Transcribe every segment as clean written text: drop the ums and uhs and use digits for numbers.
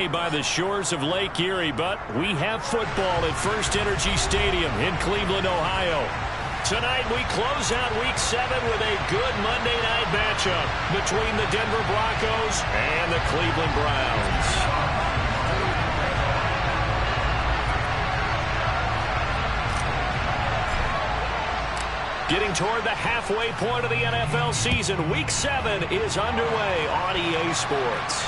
day by the shores of Lake Erie, but we have football at First Energy Stadium in Cleveland, Ohio. Tonight we close out Week 7 with a good Monday night matchup between the Denver Broncos and the Cleveland Browns. Getting toward the halfway point of the NFL season, Week 7 is underway on EA Sports.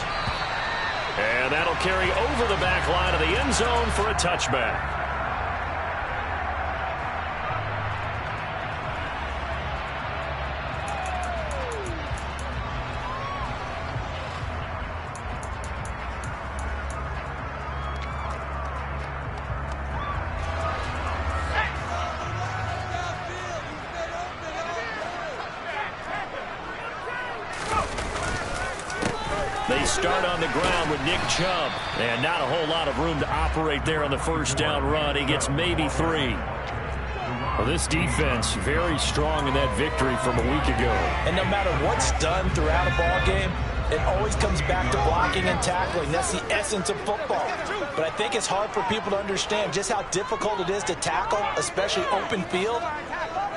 And that'll carry over the back line of the end zone for a touchback. They start on the ground with Nick Chubb. And not a whole lot of room to operate there on the first down run. He gets maybe 3. Well, this defense very strong in that victory from a week ago. And no matter what's done throughout a ball game, it always comes back to blocking and tackling. That's the essence of football. But I think it's hard for people to understand just how difficult it is to tackle, especially open field.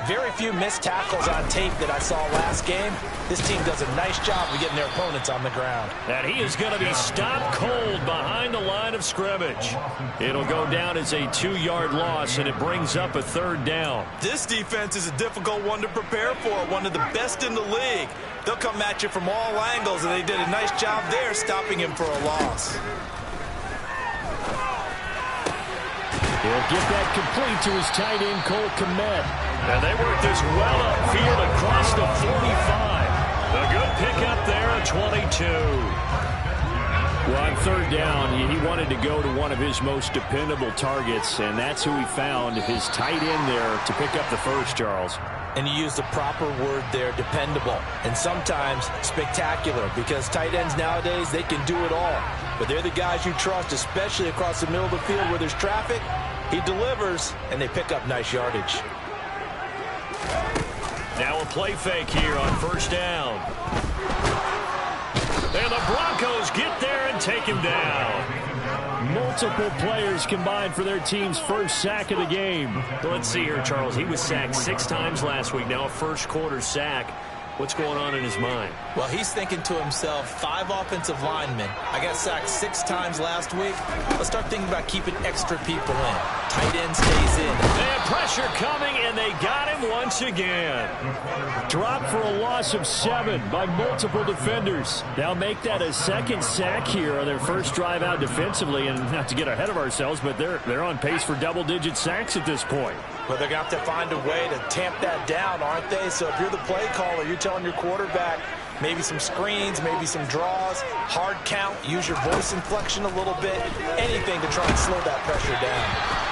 Very few missed tackles on tape that I saw last game. This team does a nice job of getting their opponents on the ground. And he is going to be stopped cold behind the line of scrimmage. It'll go down as a 2-yard loss, and it brings up a 3rd down. This defense is a difficult one to prepare for, one of the best in the league. They'll come at you from all angles, and they did a nice job there stopping him for a loss. He'll get that complete to his tight end, Cole Kmet. And they work this well upfield across the 45. A good pickup there at 22. Well, on 3rd down, he wanted to go to one of his most dependable targets, and that's who he found, his tight end there, to pick up the first, Charles. And you use the proper word there, dependable, and sometimes spectacular, because tight ends nowadays, they can do it all. But they're the guys you trust, especially across the middle of the field where there's traffic. He delivers, and they pick up nice yardage. Now a play fake here on 1st down. And the Broncos get there and take him down. Multiple players combined for their team's first sack of the game. Let's see here, Charles. He was sacked 6 times last week. Now a first-quarter sack. What's going on in his mind? Well, he's thinking to himself, 5 offensive linemen. I got sacked 6 times last week. Let's start thinking about keeping extra people in. Tight end stays in. They had pressure coming, and they got him once again. Dropped for a loss of 7 by multiple defenders. They'll make that a 2nd sack here on their first drive out defensively. And not to get ahead of ourselves, but they're on pace for double-digit sacks at this point. But they're going to have to find a way to tamp that down, aren't they? So if you're the play caller, you're telling your quarterback maybe some screens, maybe some draws, hard count, use your voice inflection a little bit, anything to try and slow that pressure down.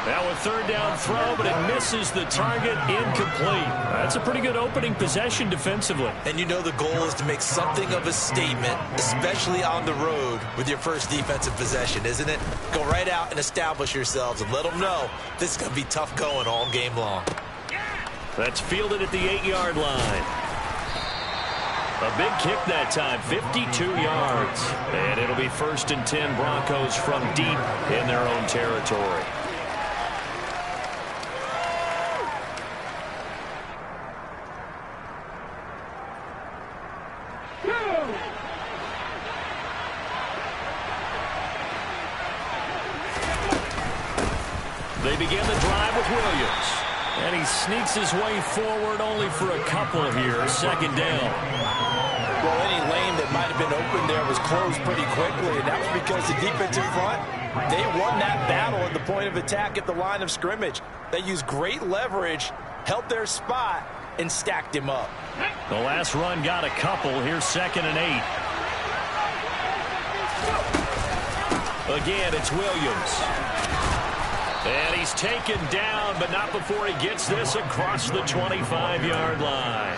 Now a 3rd down throw, but it misses the target, incomplete. That's a pretty good opening possession defensively. And you know the goal is to make something of a statement, especially on the road with your first defensive possession, isn't it? Go right out and establish yourselves and let them know this is going to be tough going all game long. That's fielded at the 8-yard line. A big kick that time, 52 yards. And it'll be 1st and 10 Broncos from deep in their own territory. They begin the drive with Williams. And he sneaks his way forward only for a couple here. 2nd down. Well, any lane that might have been open there was closed pretty quickly, and that was because the defensive front, they won that battle at the point of attack at the line of scrimmage. They used great leverage, held their spot, and stacked him up. The last run got a couple. Here's 2nd and 8. Again, it's Williams. And he's taken down, but not before he gets this across the 25-yard line.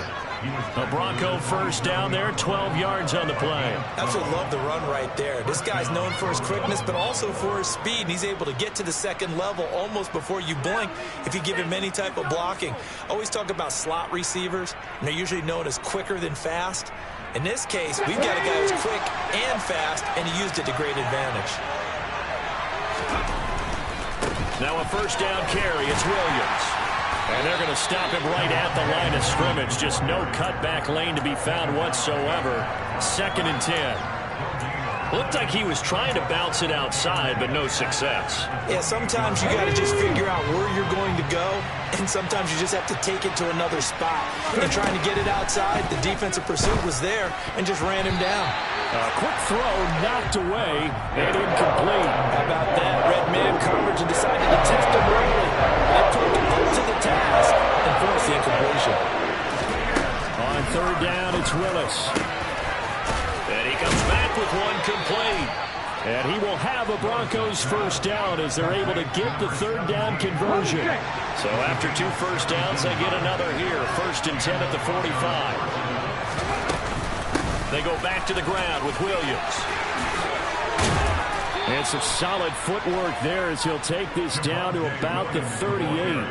A Bronco first down there, 12 yards on the play. Absolutely love the run right there. This guy's known for his quickness, but also for his speed. And he's able to get to the 2nd level almost before you blink if you give him any type of blocking. Always talk about slot receivers. And they're usually known as quicker than fast. In this case, we've got a guy who's quick and fast, and he used it to great advantage. Now a first down carry. It's Williams. And they're going to stop him right at the line of scrimmage. Just no cutback lane to be found whatsoever. 2nd and 10. Looked like he was trying to bounce it outside, but no success. Yeah, sometimes you got to just figure out where you're going to go, and sometimes you just have to take it to another spot. And trying to get it outside, the defensive pursuit was there and just ran him down. A quick throw knocked away and incomplete. How about that? Red man coverage and decided to test him early. They took him up to the task and forced the incompletion. On 3rd down, it's Willis. And he comes back with one complete. And he will have a Broncos first down as they're able to get the 3rd down conversion. So after 2 first downs, they get another here. 1st and 10 at the 45. They go back to the ground with Williams. And some solid footwork there as he'll take this down to about the 38.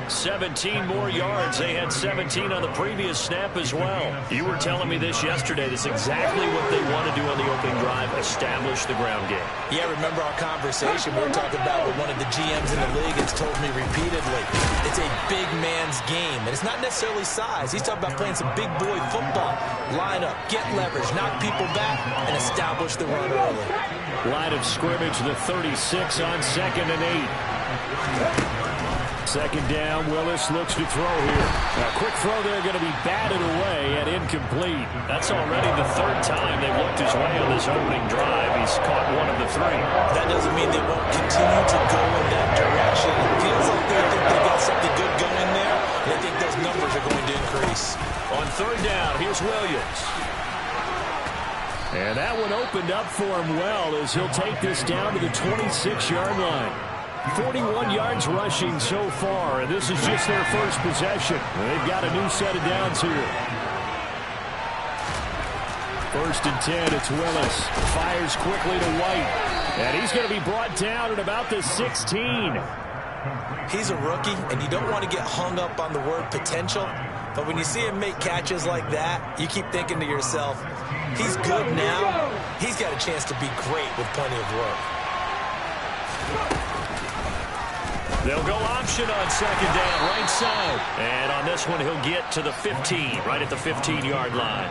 17 more yards. They had 17 on the previous snap as well. You were telling me this yesterday. This is exactly what they want to do on the opening drive, establish the ground game. Yeah, remember our conversation we were talking about what one of the GMs in the league has told me repeatedly. It's a big man's game, and it's not necessarily size. He's talking about playing some big boy football. Line up, get leverage, knock people back, and establish the run early. Line of scrimmage, the 36 on 2nd and 8. 2nd down, Willis looks to throw here. A quick throw there going to be batted away and incomplete. That's already the 3rd time they've looked his way on this opening drive. He's caught one of the 3. That doesn't mean they won't continue to go in that direction. It feels like they think they got something good going there, and I think those numbers are going to increase. On 3rd down, here's Williams. And that one opened up for him well as he'll take this down to the 26-yard line. 41 yards rushing so far, and this is just their first possession. They've got a new set of downs here. 1st and 10, it's Willis. Fires quickly to White. And he's going to be brought down at about the 16. He's a rookie, and you don't want to get hung up on the word potential. But when you see him make catches like that, you keep thinking to yourself, he's good now. He's got a chance to be great with plenty of work. They'll go option on 2nd down, right side. And on this one, he'll get to the 15, right at the 15-yard line.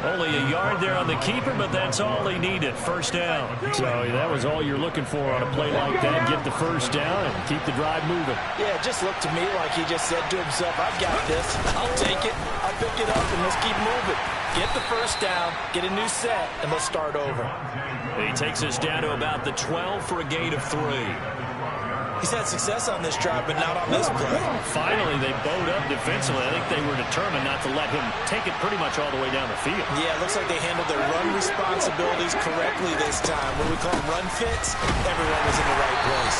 Only a yard there on the keeper, but that's all he needed. 1st down. So that was all you're looking for on a play like that. Get the 1st down and keep the drive moving. Yeah, it just looked to me like he just said to himself, I've got this. I'll take it. I'll pick it up, and let's keep moving. Get the 1st down, get a new set, and let's start over. He takes us down to about the 12 for a gain of 3. He's had success on this drive, but not on this play. Finally, they bowed up defensively. I think they were determined not to let him take it pretty much all the way down the field. Yeah, it looks like they handled their run responsibilities correctly this time. When we call them run fits, everyone was in the right place.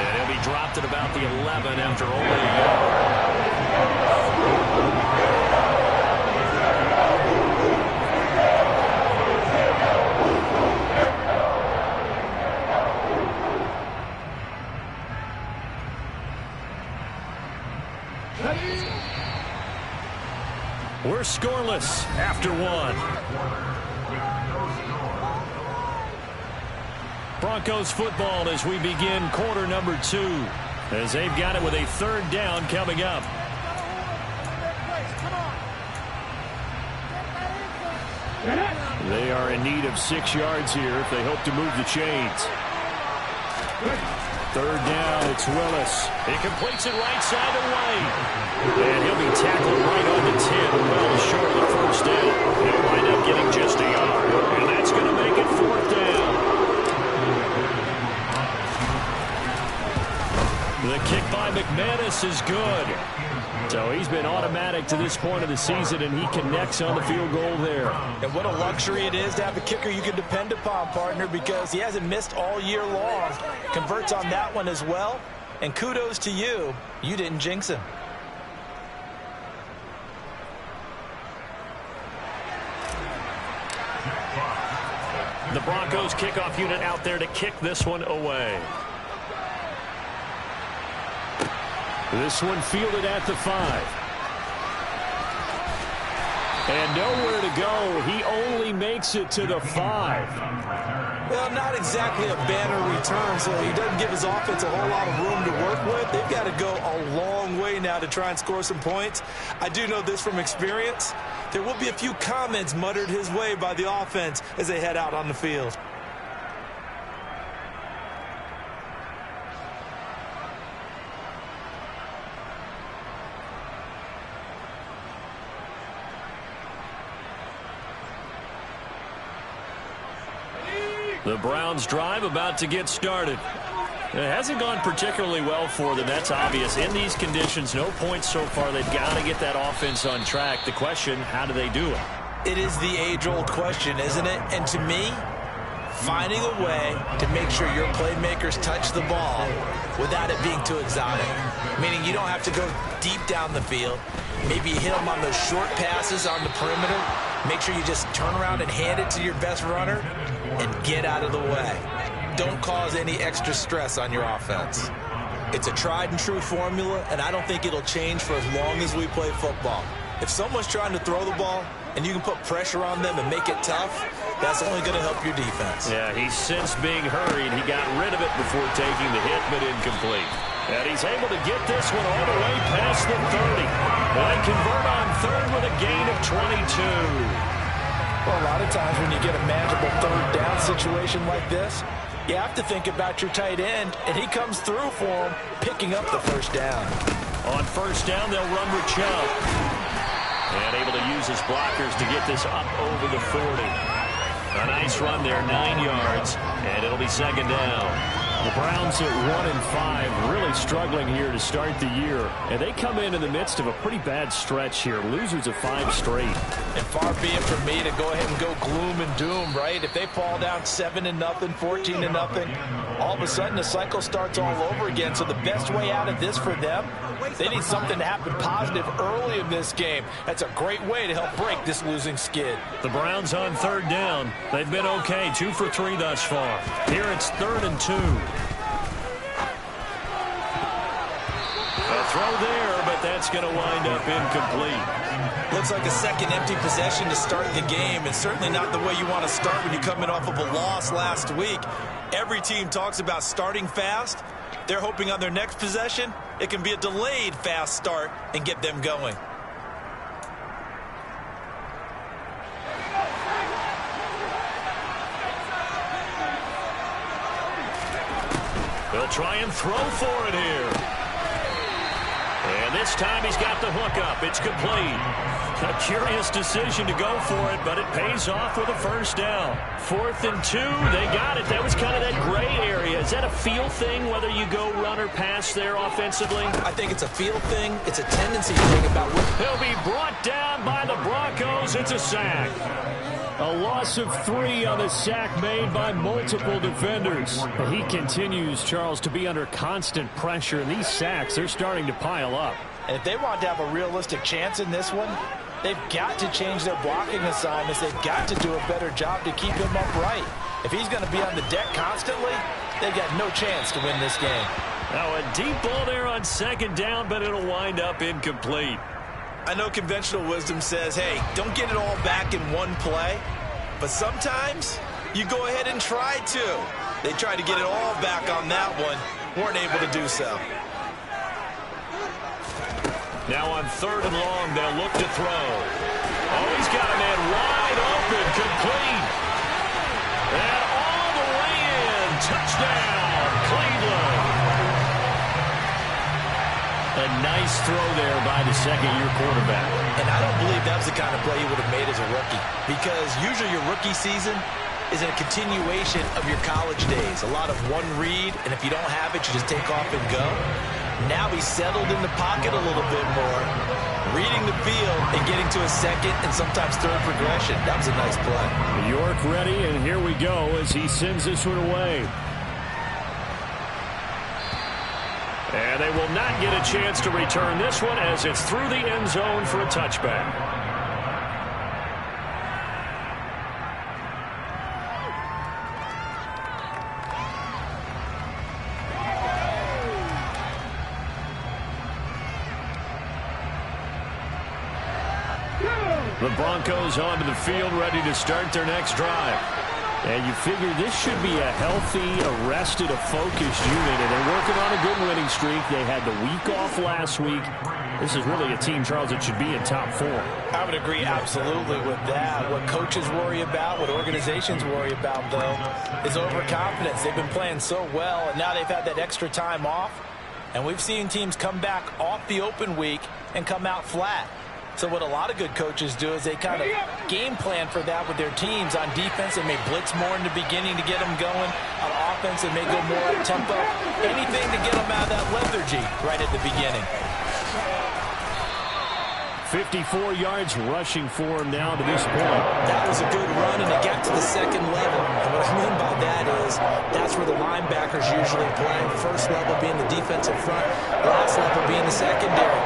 And he'll be dropped at about the 11 after only a yard. We're scoreless after 1. Broncos football as we begin quarter number 2, as they've got it with a 3rd down coming up. They are in need of 6 yards here if they hope to move the chains. 3rd down, it's Willis. He completes it right side to White. And he'll be tackled right on the 10, well short of the 1st down. He'll wind up getting just a yard. And that's going to make it 4th down. The kick by McManus is good. So he's been automatic to this point of the season, and he connects on the field goal there. And what a luxury it is to have a kicker you can depend upon, partner, because he hasn't missed all year long. Converts on that one as well. And kudos to you. You didn't jinx him. The Broncos kickoff unit out there to kick this one away. This one fielded at the 5. And nowhere to go. He only makes it to the 5. Well, not exactly a banner return, so he doesn't give his offense a whole lot of room to work with. They've got to go a long way now to try and score some points. I do know this from experience. There will be a few comments muttered his way by the offense as they head out on the field. The Browns drive about to get started. It hasn't gone particularly well for them. That's obvious. In these conditions, no points so far. They've got to get that offense on track. The question, how do they do it? It is the age-old question, isn't it? And to me, finding a way to make sure your playmakers touch the ball without it being too exotic. Meaning you don't have to go deep down the field. Maybe you hit them on those short passes on the perimeter. Make sure you just turn around and hand it to your best runner and get out of the way. Don't cause any extra stress on your offense. It's a tried and true formula, and I don't think it'll change for as long as we play football. If someone's trying to throw the ball and you can put pressure on them and make it tough, that's only going to help your defense. Yeah, he's since being hurried. He got rid of it before taking the hit, but incomplete. And he's able to get this one all the way past the 30. And convert on third with a gain of 22. Well, a lot of times when you get a manageable third down situation like this, you have to think about your tight end, and he comes through for him, picking up the first down. On first down, they'll run with Chubb. And able to use his blockers to get this up over the 40. A nice run there, 9 yards, and it'll be second down. The Browns at 1-5, really struggling here to start the year. And they come in the midst of a pretty bad stretch here. Losers of 5 straight. And far be it from me to go ahead and go gloom and doom, right? If they fall down 7-0, 14-0, all of a sudden the cycle starts all over again. So the best way out of this for them, they need something to happen positive early in this game. That's a great way to help break this losing skid. The Browns on third down. They've been okay, 2 for 3 thus far. Here it's 3rd and 2. A throw there, but that's going to wind up incomplete. Looks like a second empty possession to start the game, and certainly not the way you want to start when you're coming off of a loss last week. Every team talks about starting fast. They're hoping on their next possession, it can be a delayed fast start and get them going. They'll try and throw for it here. And this time he's got the hook up. It's complete. A curious decision to go for it, but it pays off with a first down. 4th and 2. They got it. That was kind of that gray area. Is that a feel thing, whether you go run or pass there offensively? I think it's a feel thing. It's a tendency thing about what... He'll be brought down by the Broncos. It's a sack. A loss of 3 on the sack made by multiple defenders. He continues, Charles, to be under constant pressure, and these sacks, they're starting to pile up. And if they want to have a realistic chance in this one, they've got to change their blocking assignments. They've got to do a better job to keep him upright. If he's going to be on the deck constantly, they've got no chance to win this game. Now a deep ball there on second down, but it'll wind up incomplete. I know conventional wisdom says, hey, don't get it all back in one play. But sometimes you go ahead and try to. They tried to get it all back on that one. Weren't able to do so. Now on 3rd and long, they'll look to throw. Oh, he's got a man wide open, complete. And all the way in. Touchdown, Cleveland. A nice throw there by the second-year quarterback. And I don't believe that was the kind of play he would have made as a rookie. Because usually your rookie season is a continuation of your college days. A lot of one read, and if you don't have it, you just take off and go. Now he's settled in the pocket a little bit more, reading the field and getting to a second and sometimes third progression. That was a nice play. York ready, and here we go as he sends this one away. And they will not get a chance to return this one as it's through the end zone for a touchback. The Broncos onto the field, ready to start their next drive. And you figure this should be a healthy, arrested, a focused unit. And they're working on a good winning streak. They had the week off last week. This is really a team, Charles, that should be in top 4. I would agree absolutely with that. What coaches worry about, what organizations worry about, though, is overconfidence. They've been playing so well, and now they've had that extra time off. And we've seen teams come back off the open week and come out flat. So what a lot of good coaches do is they kind of game plan for that with their teams. On defense, they may blitz more in the beginning to get them going. On offense, they may go more up-tempo. Anything to get them out of that lethargy right at the beginning. 54 yards rushing for him now to this point. That was a good run, and it got to the second level. And what I mean by that is that's where the linebackers usually play. First level being the defensive front, last level being the secondary.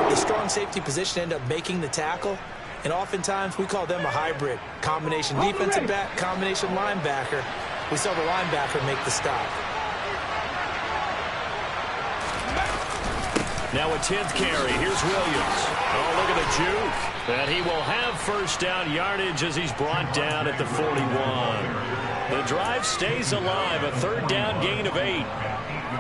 But the strong safety position ended up making the tackle, and oftentimes we call them a hybrid. Combination defensive back, combination linebacker. We saw the linebacker make the stop. Now a 10th carry. Here's Williams. Oh, look at the juke. And he will have first down yardage as he's brought down at the 41. The drive stays alive. A third down gain of 8.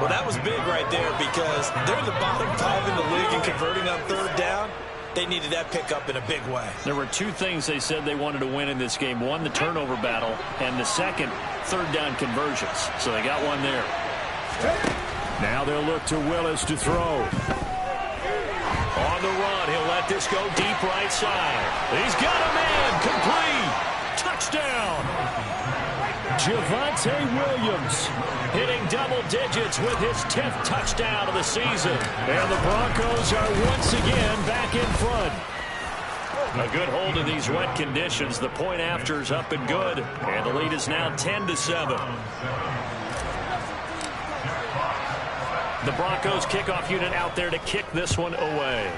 Well, that was big right there because they're the bottom 5 in the league in converting on third down. They needed that pickup in a big way. There were 2 things they said they wanted to win in this game. One, the turnover battle, and the second, third down conversions. So they got one there. Now they'll look to Willis to throw. On the run, he'll let this go deep right side. He's got a man, complete. Touchdown. Javonte Williams hitting double digits with his 10th touchdown of the season. And the Broncos are once again back in front. A good hold in these wet conditions. The point after's up and good. And the lead is now 10-7. The Broncos kickoff unit out there to kick this one away.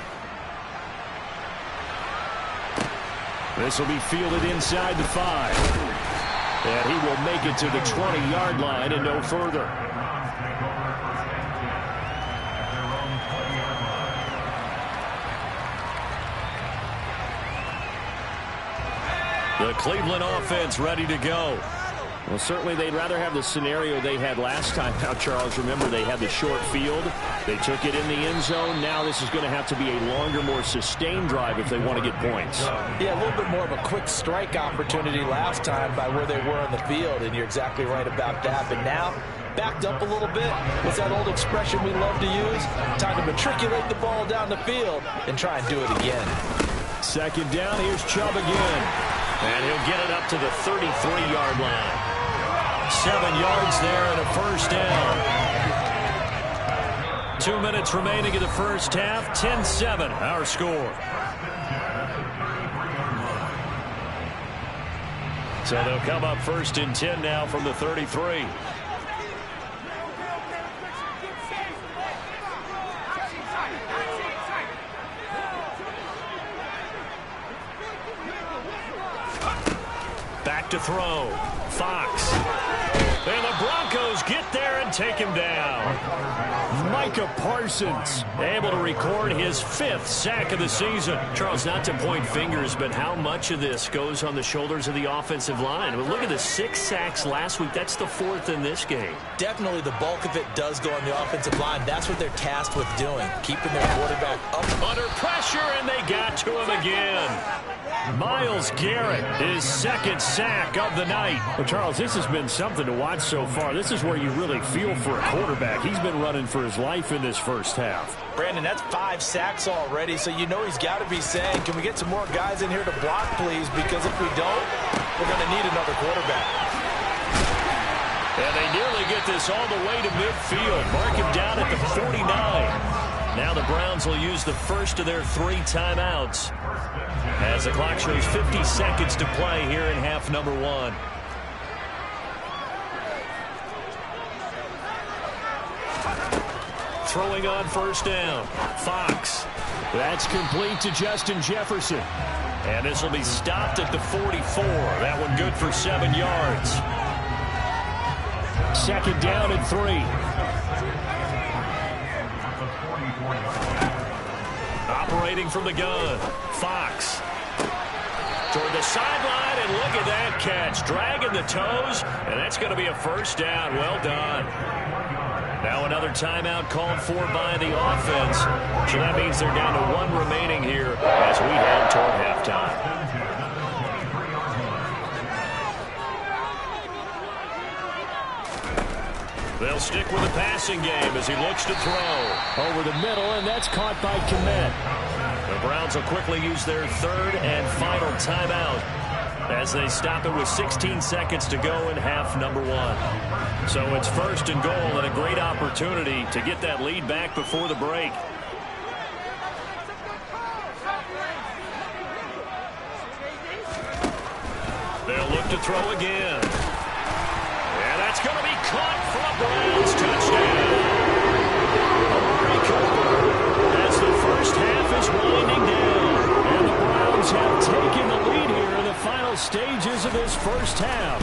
This will be fielded inside the 5. And he will make it to the 20-yard line and no further. The Cleveland offense ready to go. Well, certainly they'd rather have the scenario they had last time. Now, Charles, remember they had the short field. They took it in the end zone. Now this is going to have to be a longer, more sustained drive if they want to get points. Yeah, a little bit more of a quick strike opportunity last time by where they were on the field, and you're exactly right about that. But now, backed up a little bit. What's that old expression we love to use? Time to matriculate the ball down the field and try and do it again. Second down, here's Chubb again. And he'll get it up to the 33-yard line. 7 yards there and a first down. 2 minutes remaining in the first half. 10-7, our score. So they'll come up first and 10 now from the 33. Back to throw. Fox. And the Broncos get there and take him down. Micah Parsons able to record his 5th sack of the season. Charles, not to point fingers, but how much of this goes on the shoulders of the offensive line? Well, look at the 6 sacks last week. That's the 4th in this game. Definitely the bulk of it does go on the offensive line. That's what they're tasked with doing, keeping their quarterback up. Under pressure, and they got to him again. Myles Garrett, his 2nd sack of the night. Well, Charles, this has been something to watch so far. This is where you really feel for a quarterback. He's been running for his life in this first half. Brandon, that's 5 sacks already, so you know he's got to be saying, can we get some more guys in here to block, please? Because if we don't, we're going to need another quarterback. And they nearly get this all the way to midfield. Mark him down at the 49. Now the Browns will use the first of their 3 timeouts as the clock shows 50 seconds to play here in half number 1. Throwing on first down. Fox. That's complete to Justin Jefferson. And this will be stopped at the 44. That one good for 7 yards. Second down and 3. Operating from the gun. Fox. toward the sideline, and look at that catch. Dragging the toes, and that's going to be a first down. Well done. Now another timeout called for by the offense. So that means they're down to 1 remaining here as we head toward halftime. They'll stick with the passing game as he looks to throw. Over the middle, and that's caught by Kmet. The Browns will quickly use their 3rd and final timeout as they stop it with 16 seconds to go in half number 1. So it's 1st and goal, and a great opportunity to get that lead back before the break. They'll look to throw again. And that's going to be caught for a Browns touchdown. Amari Cooper as the first half is winding down. And the Browns have taken the lead here in the final stages of this first half.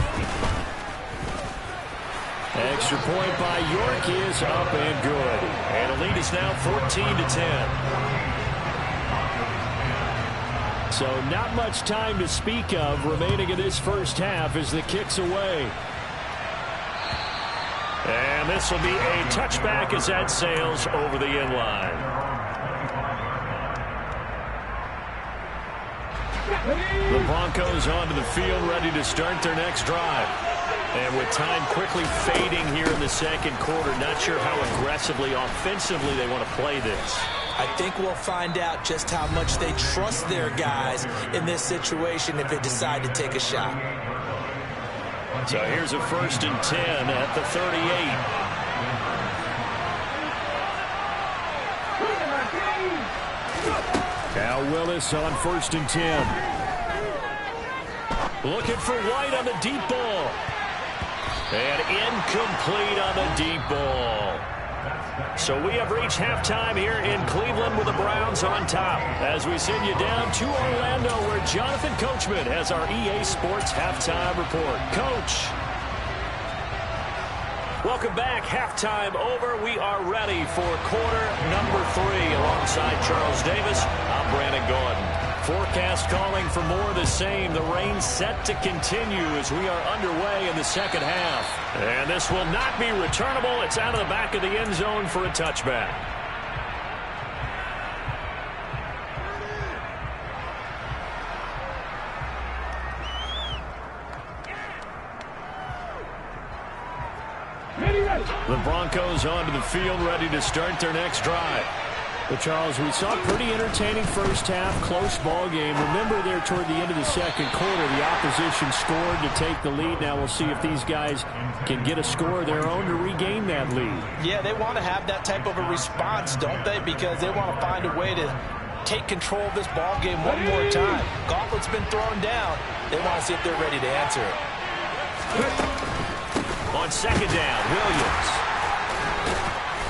Extra point by York is up and good. And the lead is now 14-10. So not much time to speak of remaining in this first half as the kick's away. And this will be a touchback as that sails over the end line. The Broncos onto the field ready to start their next drive. And with time quickly fading here in the second quarter, not sure how aggressively, offensively they want to play this. I think we'll find out just how much they trust their guys in this situation if they decide to take a shot. So here's a 1st and 10 at the 38. Cal Willis on 1st and 10. Looking for White on the deep ball. And incomplete on the deep ball. So we have reached halftime here in Cleveland with the Browns on top. As we send you down to Orlando where Jonathan Coachman has our EA Sports halftime report. Coach. Welcome back. Halftime over. We are ready for quarter number 3 alongside Charles Davis. I'm Brandon Gordon. Forecast calling for more of the same. The rain set to continue as we are underway in the second half. And this will not be returnable. It's out of the back of the end zone for a touchback. The Broncos onto the field ready to start their next drive. But, Charles, we saw a pretty entertaining first half, close ball game. Remember there toward the end of the second quarter, the opposition scored to take the lead. Now we'll see if these guys can get a score of their own to regain that lead. Yeah, they want to have that type of a response, don't they? Because they want to find a way to take control of this ball game one more time. Gauntlet's been thrown down. They want to see if they're ready to answer it. On second down, Williams.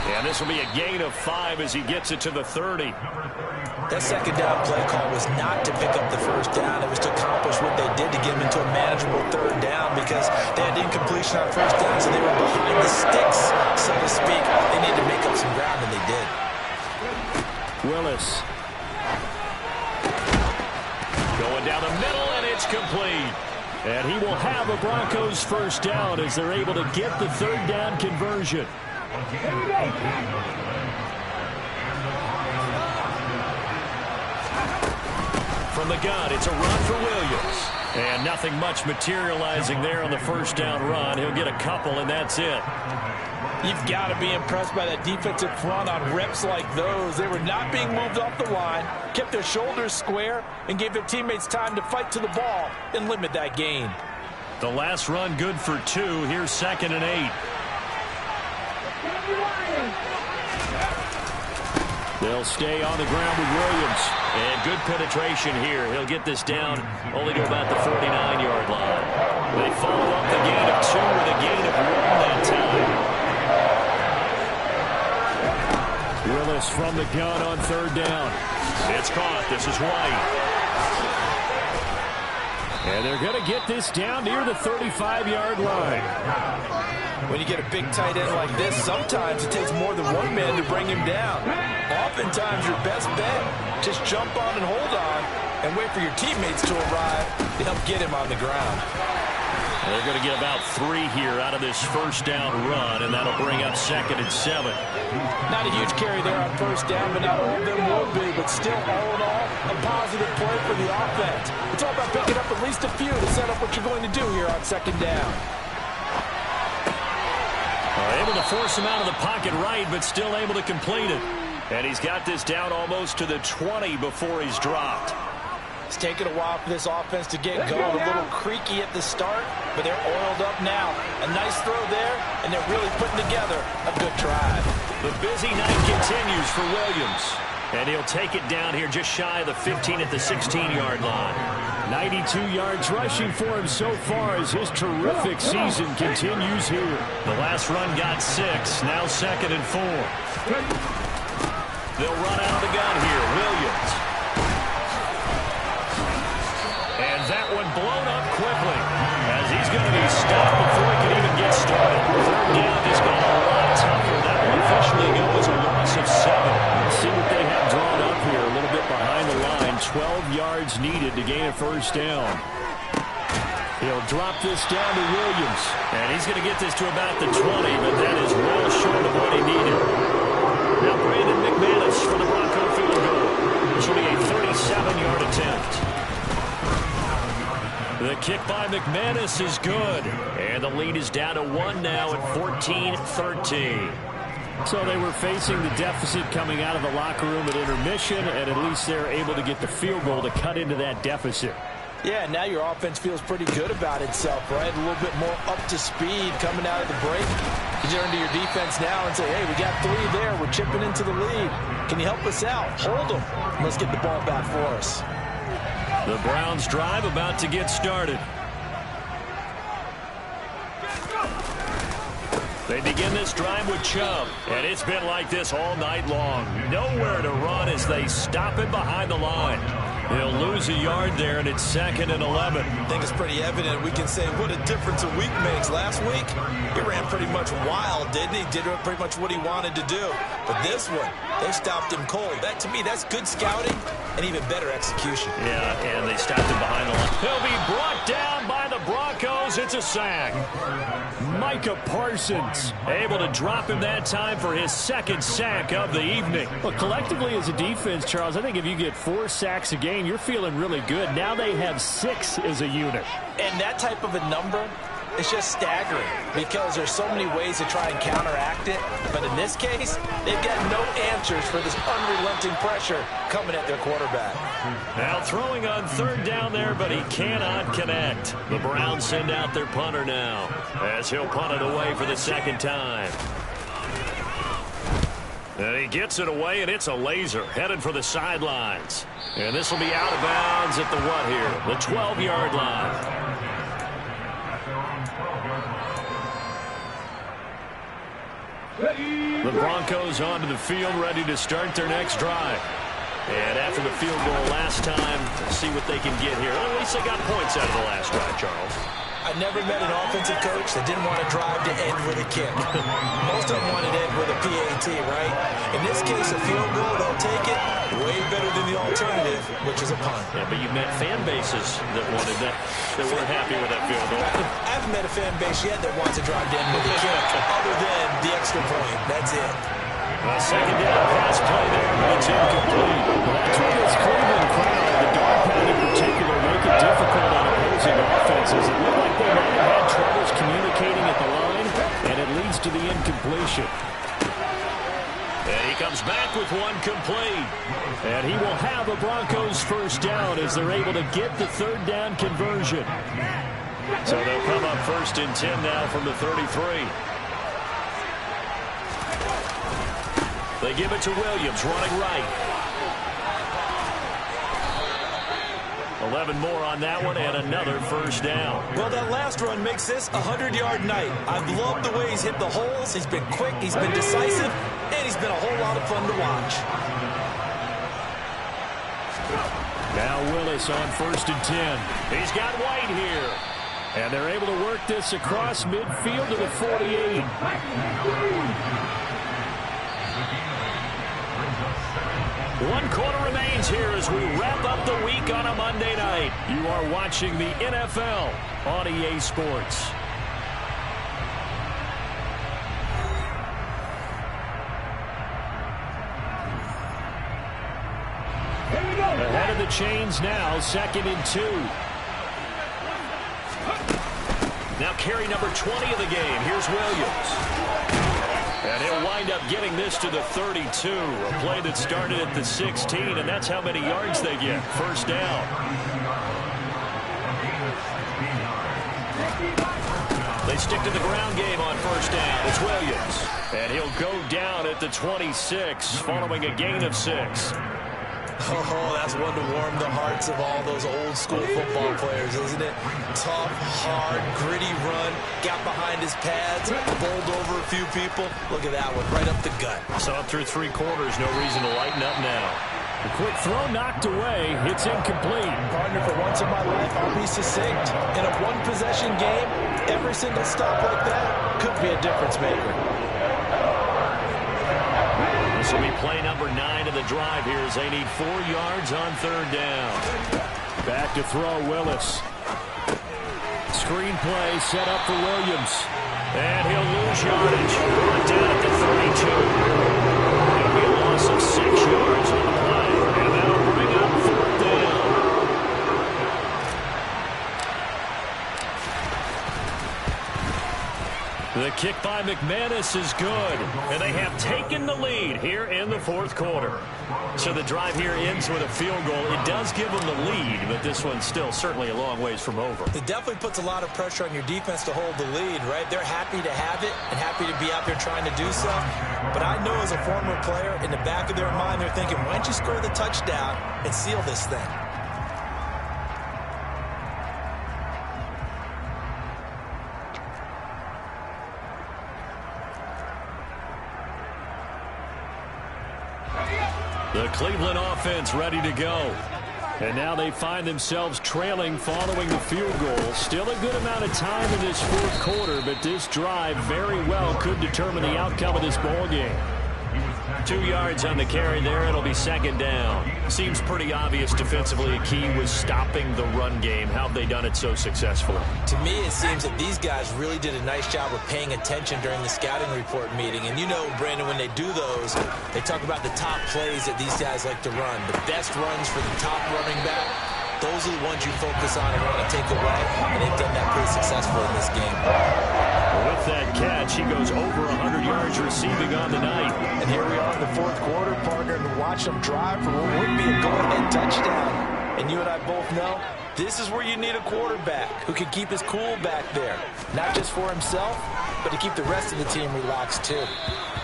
And this will be a gain of 5 as he gets it to the 30. That second down play call was not to pick up the first down. It was to accomplish what they did to get them into a manageable third down because they had incompletion on first down, so they were behind the sticks, so to speak. They needed to make up some ground, and they did. Willis. Going down the middle, and it's complete. And he will have a Broncos first down as they're able to get the third down conversion. From the gun, it's a run for Williams. And nothing much materializing there on the first down run. He'll get a couple, and that's it. You've got to be impressed by that defensive front on reps like those. They were not being moved off the line, kept their shoulders square, and gave their teammates time to fight to the ball and limit that gain. The last run good for 2. Here's 2nd and 8. They'll stay on the ground with Williams. And good penetration here. He'll get this down only to about the 49-yard line. They follow up the gain of 2 with a gain of 1 that time. Willis from the gun on third down. It's caught. This is White. And they're going to get this down near the 35-yard line. When you get a big tight end like this, sometimes it takes more than one man to bring him down. Oftentimes, your best bet, just jump on and hold on and wait for your teammates to arrive to help get him on the ground. They're going to get about 3 here out of this first down run, and that'll bring up 2nd and 7. Not a huge carry there on first down, but not all of them will be. But still, all in all, a positive play for the offense. It's all about picking up at least a few to set up what you're going to do here on 2nd down. Able to force him out of the pocket right, but still able to complete it. And he's got this down almost to the 20 before he's dropped. It's taken a while for this offense to get going. A little creaky at the start, but they're oiled up now. A nice throw there, and they're really putting together a good drive. The busy night continues for Williams. And he'll take it down here just shy of the 15 at the 16-yard line. 92 yards rushing for him so far as his terrific season continues here. The last run got 6, now 2nd and 4. They'll run out of the gun here. Williams. And that one blown up quickly as he's going to be stopped before he can even get started. 3rd down has gone a lot tougher. That will officially go as a loss of 7. Let's see what they have drawn up here. A little bit behind the line. 12 yards needed to gain a first down. He'll drop this down to Williams. And he's going to get this to about the 20, but that is well short of what he needed. Now Brandon McManus for the Bronco field goal. This will be a 37-yard attempt. The kick by McManus is good. And the lead is down to 1 now at 14-13. So they were facing the deficit coming out of the locker room at intermission, and at least they're able to get the field goal to cut into that deficit. Yeah, now your offense feels pretty good about itself, right? A little bit more up to speed coming out of the break. You turn to your defense now and say, hey, we got 3 there. We're chipping into the lead. Can you help us out? Hold them. Let's get the ball back for us. The Browns drive about to get started. They begin this drive with Chubb, and it's been like this all night long. Nowhere to run as they stop him behind the line. He'll lose a yard there, and it's 2nd and 11. I think it's pretty evident. We can say what a difference a week makes. Last week, he ran pretty much wild, didn't he? Did pretty much what he wanted to do. But this one, they stopped him cold. That, to me, that's good scouting and even better execution. Yeah, and they stopped him behind the line. He'll be brought down by the Broncos. It's a sack. Micah Parsons able to drop him that time for his 2nd sack of the evening. Well, collectively as a defense, Charles, I think if you get 4 sacks a game, you're feeling really good. Now they have 6 as a unit. And that type of a number is just staggering because there's so many ways to try and counteract it. But in this case, they've got no answers for this unrelenting pressure coming at their quarterback. Now throwing on 3rd down there, but he cannot connect. The Browns send out their punter now as he'll punt it away for the 2nd time. And he gets it away, and it's a laser headed for the sidelines. And this will be out of bounds at the what here? The 12-yard line. The Broncos onto the field, ready to start their next drive. And after the field goal last time, see what they can get here. At least they got points out of the last drive, Charles. I never met an offensive coach that didn't want to drive to end with a kick. Most of them wanted to end with a PAT, right? In this case, a field goal, they'll take it way better than the alternative, which is a punt. Yeah, but you've met fan bases that wanted that weren't happy with that field goal. I haven't met a fan base yet that wants to drive to end with a kick, other than the extra point. That's it. A 2nd down pass play there, but it's incomplete. Well, that's what this Cleveland crowd, the dog pound in particular, make it difficult on opposing offenses. It looked like they might have had troubles communicating at the line, and it leads to the incompletion. And he comes back with one complete. And he will have a Broncos first down as they're able to get the 3rd down conversion. So they'll come up 1st and 10 now from the 33. They give it to Williams, running right. 11 more on that one, and another first down. Well, that last run makes this a 100-yard night. I've loved the way he's hit the holes. He's been quick, he's been decisive, and he's been a whole lot of fun to watch. Now Willis on 1st and 10. He's got White here. And they're able to work this across midfield to the 48. 1 quarter remains here as we wrap up the week on a Monday night. You are watching the NFL on EA Sports. Ahead of the chains now, 2nd and 2. Now carry number 20 of the game. Here's Williams. And he'll wind up getting this to the 32. A play that started at the 16, and that's how many yards they get. First down. They stick to the ground game on first down. It's Williams. And he'll go down at the 26 following a gain of 6. Oh, that's one to warm the hearts of all those old-school football players, isn't it? Tough, hard, gritty run, got behind his pads, bowled over a few people. Look at that one, right up the gut. So through 3 quarters, no reason to lighten up now. A quick throw knocked away. It's incomplete. Partner, for once in my life, I'll be succinct. In a one-possession game, every single stop like that could be a difference maker. This will be play number 9 of the drive here as they need 4 yards on 3rd down. Back to throw, Willis. Screen play set up for Williams. And he'll lose yardage. Brought down at the 32. It'll be a loss of 6 yards on the play. And that'll bring up 4th down. The kick by McManus is good, and they have taken the lead here in the 4th quarter. So the drive here ends with a field goal. It does give them the lead, but this one's still certainly a long ways from over. It definitely puts a lot of pressure on your defense to hold the lead, right? They're happy to have it and happy to be out there trying to do so. But I know as a former player, in the back of their mind, they're thinking, why don't you score the touchdown and seal this thing? The Cleveland offense ready to go. And now they find themselves trailing following the field goal. Still a good amount of time in this 4th quarter, but this drive very well could determine the outcome of this ball game. 2 yards on the carry there. It'll be 2nd down. Seems pretty obvious defensively a key was stopping the run game. How have they done it so successfully? To me, it seems that these guys really did a nice job of paying attention during the scouting report meeting. And you know, Brandon, when they do those, they talk about the top plays that these guys like to run. The best runs for the top running back. Those are the ones you focus on and want to take away. And they've done that pretty successfully in this game. With that catch, he goes over 100 yards receiving on the night. And here we are in the 4th quarter, partner, and watch them drive for what would be a go-ahead touchdown. And you and I both know this is where you need a quarterback who can keep his cool back there. Not just for himself, but to keep the rest of the team relaxed too.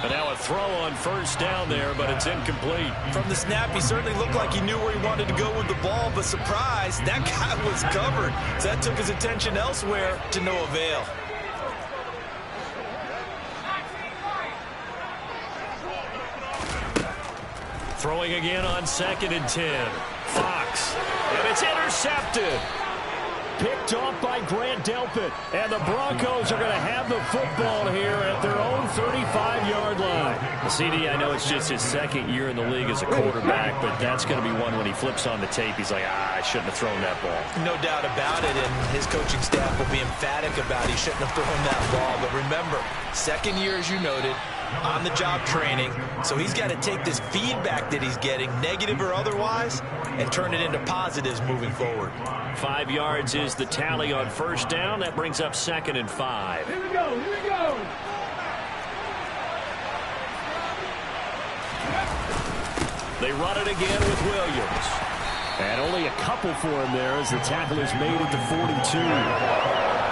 And now a throw on 1st down there, but it's incomplete. From the snap, he certainly looked like he knew where he wanted to go with the ball, but surprise, that guy was covered. So that took his attention elsewhere to no avail. Throwing again on 2nd and 10. Fox. And it's intercepted. Picked off by Grant Delpit. And the Broncos are going to have the football here at their own 35-yard line. CD, I know it's just his 2nd year in the league as a quarterback, but that's going to be one when he flips on the tape. He's like, I shouldn't have thrown that ball. No doubt about it, and his coaching staff will be emphatic about he shouldn't have thrown that ball. But remember, 2nd year, as you noted, on-the-job training, so he's got to take this feedback that he's getting, negative or otherwise, and turn it into positives moving forward. 5 yards is the tally on 1st down. That brings up 2nd and 5. Here we go, here we go. They run it again with Williams. And only a couple for him there as the tackle is made at the 42.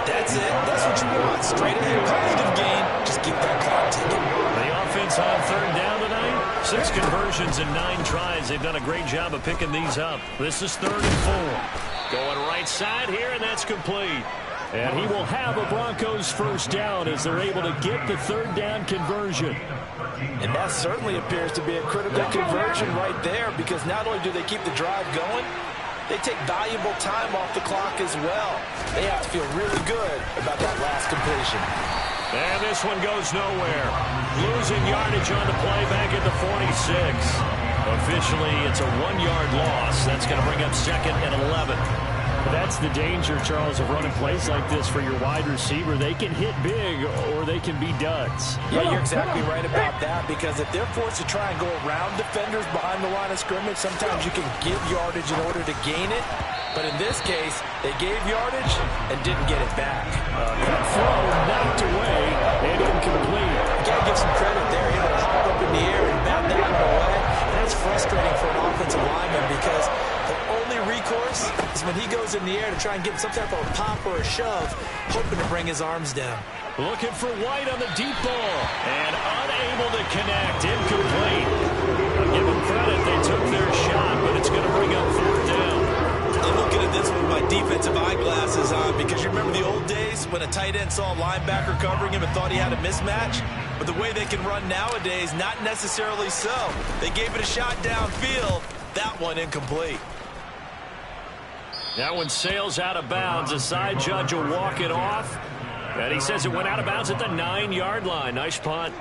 That's it. That's what you want. Straight ahead, positive gain. Just keep that clock ticking. The offense on 3rd down tonight. 6 conversions and 9 tries. They've done a great job of picking these up. This is 3rd and 4. Going right side here, and that's complete. And he will have a Broncos 1st down as they're able to get the 3rd down conversion. And that certainly appears to be a critical conversion right there, because not only do they keep the drive going, they take valuable time off the clock as well. They have to feel really good about that last completion. And this one goes nowhere. Losing yardage on the play back at the 46. Officially, it's a 1-yard loss. That's going to bring up 2nd and 11. That's the danger, Charles, of running plays like this for your wide receiver. They can hit big or they can be duds. Yeah, you're exactly right about that, because if they're forced to try and go around defenders behind the line of scrimmage, sometimes you can give yardage in order to gain it. But in this case, they gave yardage and didn't get it back. Quick throw knocked away and incomplete. You got to give some credit there. Able to hop up in the air and bat that one away. And that's frustrating for an offensive lineman, because the only recourse is when he goes in the air to try and get some type of a pop or a shove, hoping to bring his arms down. Looking for White on the deep ball, and unable to connect. Incomplete. I'll give them credit. They took their shot, but it's going to bring up 4th down. I'm looking at this with my defensive eyeglasses on, because you remember the old days when a tight end saw a linebacker covering him and thought he had a mismatch? But the way they can run nowadays, not necessarily so. They gave it a shot downfield. That one incomplete. That one sails out of bounds. A side judge will walk it off. And he says it went out of bounds at the 9-yard line. Nice punt.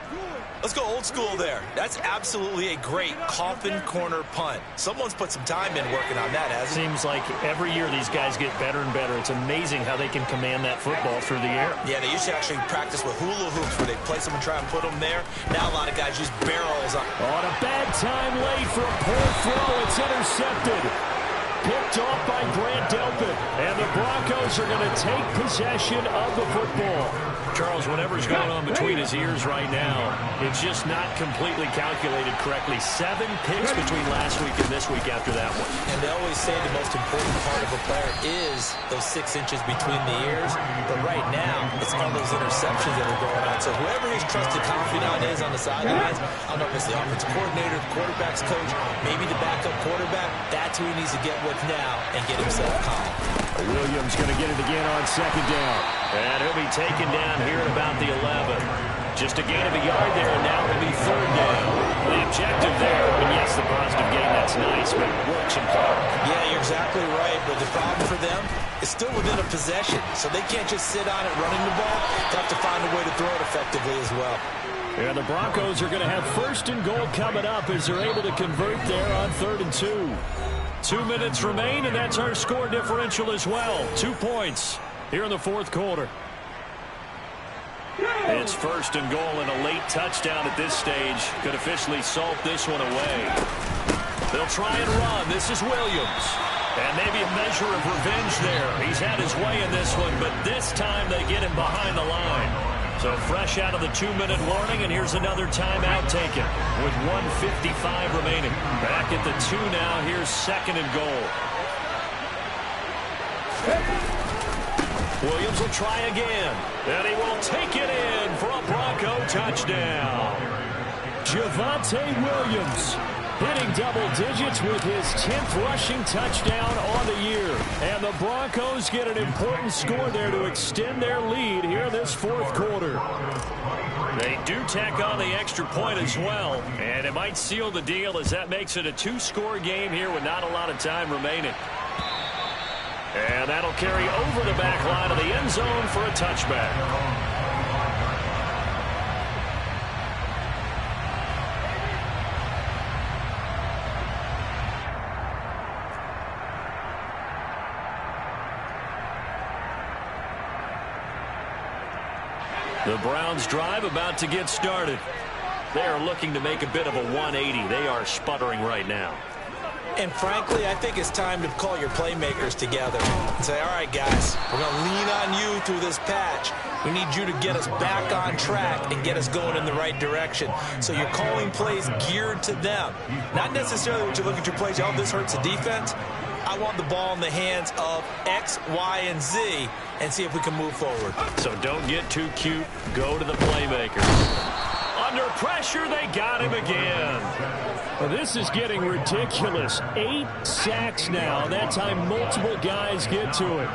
Let's go old school there. That's absolutely a great coffin corner punt. Someone's put some time in working on that, hasn't it? Seems like every year these guys get better and better. It's amazing how they can command that football through the air. Yeah, they used to actually practice with hula hoops where they place them and try and put them there. Now a lot of guys use barrels. On a bad time late for a poor throw. It's intercepted. Picked off by Grant Delpit. And the Broncos are going to take possession of the football. Charles, whatever's going on between his ears right now, it's just not completely calculated correctly. 7 picks between last week and this week after that one. And they always say the most important part of a player is those 6 inches between the ears. But right now, it's all those interceptions that are going on. So whoever his trusted confidant is on the sidelines, I don't know if it's the offensive coordinator, the quarterback's coach, maybe the backup quarterback, that's who he needs to get with now and get himself calm. Williams going to get it again on 2nd down. And he'll be taken down here at about the 11. Just a gain of a yard there, and now it'll be 3rd down. The objective there, and yes, the positive gain, that's nice, but works in park. Yeah, you're exactly right, but the problem for them is still within a possession, so they can't just sit on it running the ball. They have to find a way to throw it effectively as well. And the Broncos are going to have 1st and goal coming up as they're able to convert there on 3rd and 2. 2 minutes remain, and that's our score differential as well. 2 points here in the 4th quarter. It's 1st and goal, and a late touchdown at this stage could officially salt this one away. They'll try and run. This is Williams. And maybe a measure of revenge there. He's had his way in this one, but this time they get him behind the line. So fresh out of the 2-minute warning, and here's another timeout taken with 1:55 remaining. Back at the 2 now. Here's 2nd and goal. Williams will try again, and he will take it in for a Bronco touchdown. Javonte Williams hitting double digits with his 10th rushing touchdown on the year. And the Broncos get an important score there to extend their lead here in this 4th quarter. They do tack on the extra point as well, and it might seal the deal as that makes it a 2-score game here with not a lot of time remaining. And that'll carry over the back line of the end zone for a touchback. The Browns drive about to get started. They are looking to make a bit of a 180. They are sputtering right now. And frankly, I think it's time to call your playmakers together and say, all right, guys, we're going to lean on you through this patch. We need you to get us back on track and get us going in the right direction. So you're calling plays geared to them. Not necessarily when you look at your plays, oh, this hurts the defense. I want the ball in the hands of X, Y, and Z and see if we can move forward. So don't get too cute. Go to the playmakers. Under pressure, they got him again. Well, this is getting ridiculous. 8 sacks now. That time multiple guys get to it.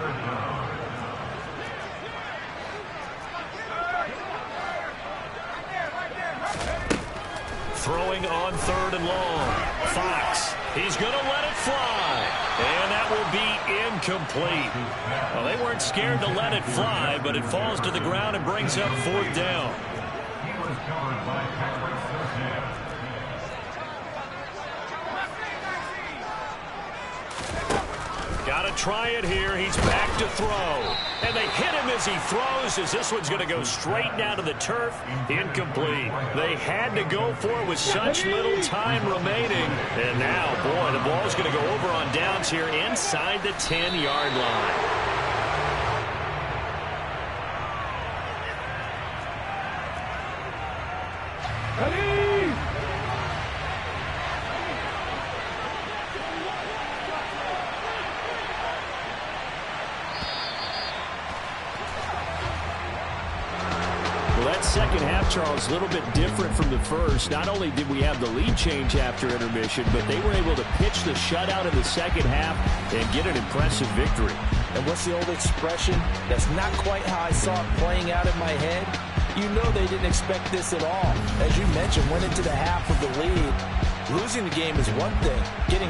Throwing on 3rd and long. Fox, he's going to let it fly. And that will be incomplete. Well, they weren't scared to let it fly, but it falls to the ground and brings up 4th down. try it here. He's back to throw. And they hit him as he throws, as this one's going to go straight down to the turf. Incomplete. They had to go for it with such little time remaining. And now, boy, the ball's going to go over on downs here inside the 10-yard line. Second half, Charles, a little bit different from the first. Not only did we have the lead change after intermission, but they were able to pitch the shutout in the second half and get an impressive victory. And what's the old expression? That's not quite how I saw it playing out in my head. You know they didn't expect this at all. As you mentioned, went into the half with the lead. Losing the game is one thing. Getting